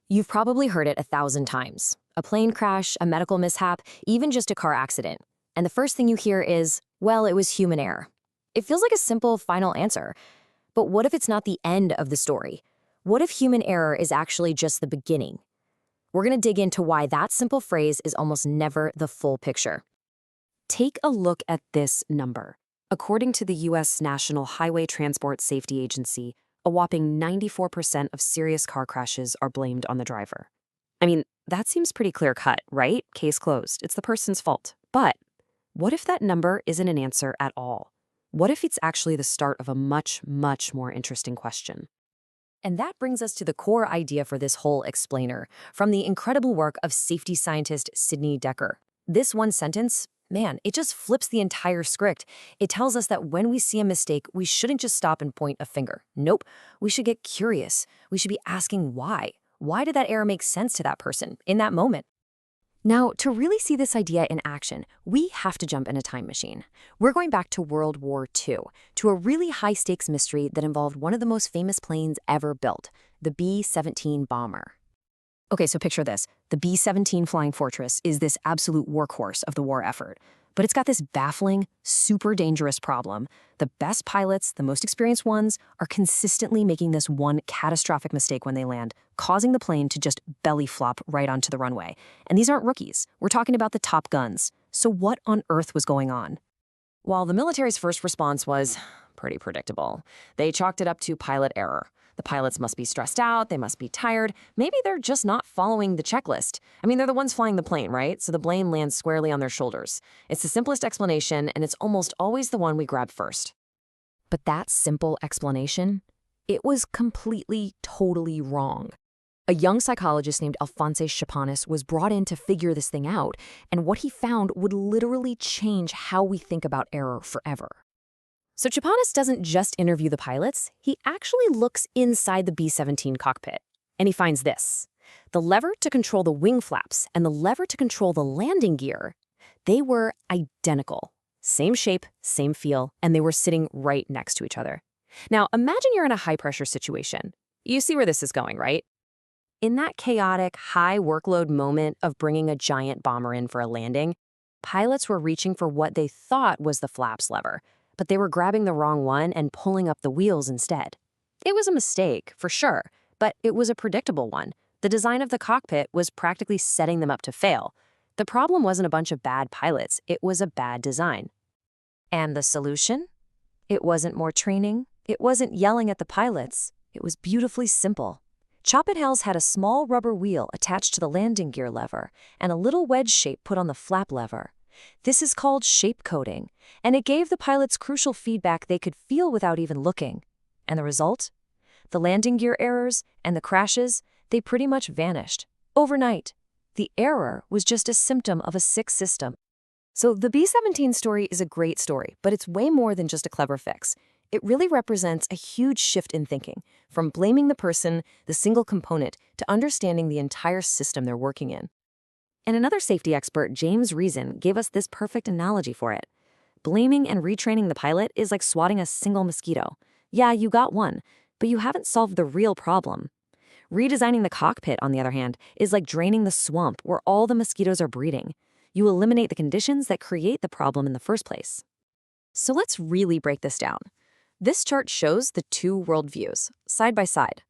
You've probably heard it 1,000 times. A plane crash, a medical mishap, even just a car accident. And the first thing you hear is, well, it was human error. It feels like a simple final answer. But what if it's not the end of the story? What if human error is actually just the beginning? We're going to dig into why that simple phrase is almost never the full picture. Take a look at this number. According to the U.S. National Highway Transport Safety Agency, a whopping 94% of serious car crashes are blamed on the driver. I mean, that seems pretty clear-cut, right? Case closed. It's the person's fault. But what if that number isn't an answer at all? What if it's actually the start of a much, much more interesting question? And that brings us to the core idea for this whole explainer, from the incredible work of safety scientist Sidney Dekker. This one sentence, man, it just flips the entire script. It tells us that when we see a mistake, we shouldn't just stop and point a finger. Nope, we should get curious. We should be asking why. Why did that error make sense to that person in that moment? Now, to really see this idea in action, we have to jump in a time machine. We're going back to World War II, to a really high-stakes mystery that involved one of the most famous planes ever built, the B-17 bomber. Okay, so picture this. The B-17 Flying Fortress is this absolute workhorse of the war effort. But it's got this baffling, super dangerous problem. The best pilots, the most experienced ones, are consistently making this one catastrophic mistake when they land, causing the plane to just belly flop right onto the runway. And these aren't rookies. We're talking about the top guns. So what on earth was going on? While the military's first response was pretty predictable, they chalked it up to pilot error. The pilots must be stressed out, they must be tired, maybe they're just not following the checklist. I mean, they're the ones flying the plane, right? So the blame lands squarely on their shoulders. It's the simplest explanation, and it's almost always the one we grab first. But that simple explanation, it was completely, totally wrong. A young psychologist named Alphonse Chapanis was brought in to figure this thing out, and what he found would literally change how we think about error forever. So Chapanis doesn't just interview the pilots, he actually looks inside the B-17 cockpit. And he finds this. The lever to control the wing flaps and the lever to control the landing gear, they were identical. Same shape, same feel, and they were sitting right next to each other. Now, imagine you're in a high-pressure situation. You see where this is going, right? In that chaotic, high workload moment of bringing a giant bomber in for a landing, pilots were reaching for what they thought was the flaps lever, but they were grabbing the wrong one and pulling up the wheels instead. It was a mistake, for sure, but it was a predictable one. The design of the cockpit was practically setting them up to fail. The problem wasn't a bunch of bad pilots, it was a bad design. And the solution? It wasn't more training, it wasn't yelling at the pilots, it was beautifully simple. Chopin-Hales had a small rubber wheel attached to the landing gear lever and a little wedge shape put on the flap lever. This is called shape coding, and it gave the pilots crucial feedback they could feel without even looking. And the result? The landing gear errors and the crashes, they pretty much vanished. Overnight. The error was just a symptom of a sick system. So the B-17 story is a great story, but it's way more than just a clever fix. It really represents a huge shift in thinking, from blaming the person, the single component, to understanding the entire system they're working in. And another safety expert, James Reason, gave us this perfect analogy for it. Blaming and retraining the pilot is like swatting a single mosquito. Yeah, you got one, but you haven't solved the real problem. Redesigning the cockpit, on the other hand, is like draining the swamp where all the mosquitoes are breeding. You eliminate the conditions that create the problem in the first place. So let's really break this down. This chart shows the two worldviews, side by side.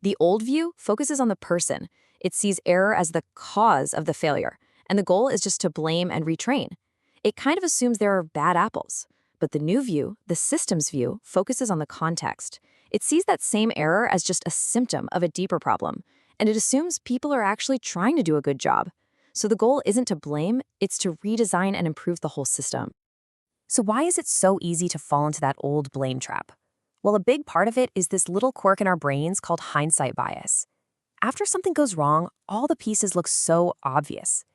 The old view focuses on the person. It sees error as the cause of the failure, and the goal is just to blame and retrain. It kind of assumes there are bad apples. But the new view, the systems view, focuses on the context. It sees that same error as just a symptom of a deeper problem, and it assumes people are actually trying to do a good job. So the goal isn't to blame, it's to redesign and improve the whole system. So why is it so easy to fall into that old blame trap? Well, a big part of it is this little quirk in our brains called hindsight bias. After something goes wrong, all the pieces look so obvious.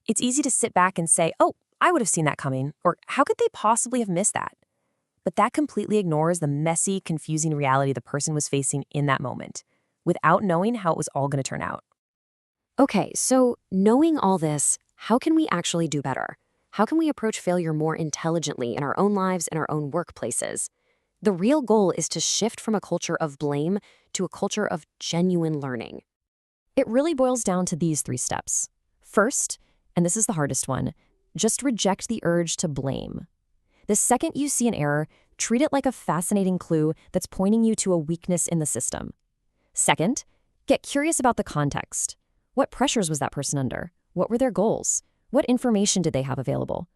It's easy to sit back and say, oh, I would have seen that coming, or how could they possibly have missed that? But that completely ignores the messy, confusing reality the person was facing in that moment, without knowing how it was all going to turn out. Okay, so knowing all this, how can we actually do better? How can we approach failure more intelligently in our own lives and our own workplaces? The real goal is to shift from a culture of blame to a culture of genuine learning. It really boils down to these 3 steps. First, and this is the hardest one, just reject the urge to blame. The second you see an error, treat it like a fascinating clue that's pointing you to a weakness in the system. Second, get curious about the context. What pressures was that person under? What were their goals? What information did they have available?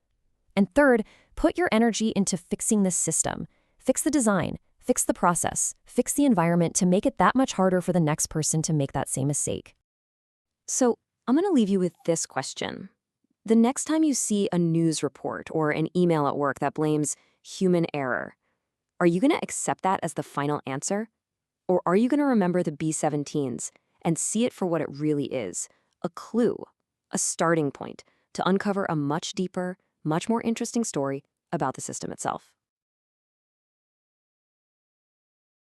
And third, put your energy into fixing the system. Fix the design, fix the process, fix the environment to make it that much harder for the next person to make that same mistake. So, I'm going to leave you with this question. The next time you see a news report or an email at work that blames human error, are you going to accept that as the final answer? Or are you going to remember the B-17s and see it for what it really is, a clue, a starting point to uncover a much deeper, much more interesting story about the system itself?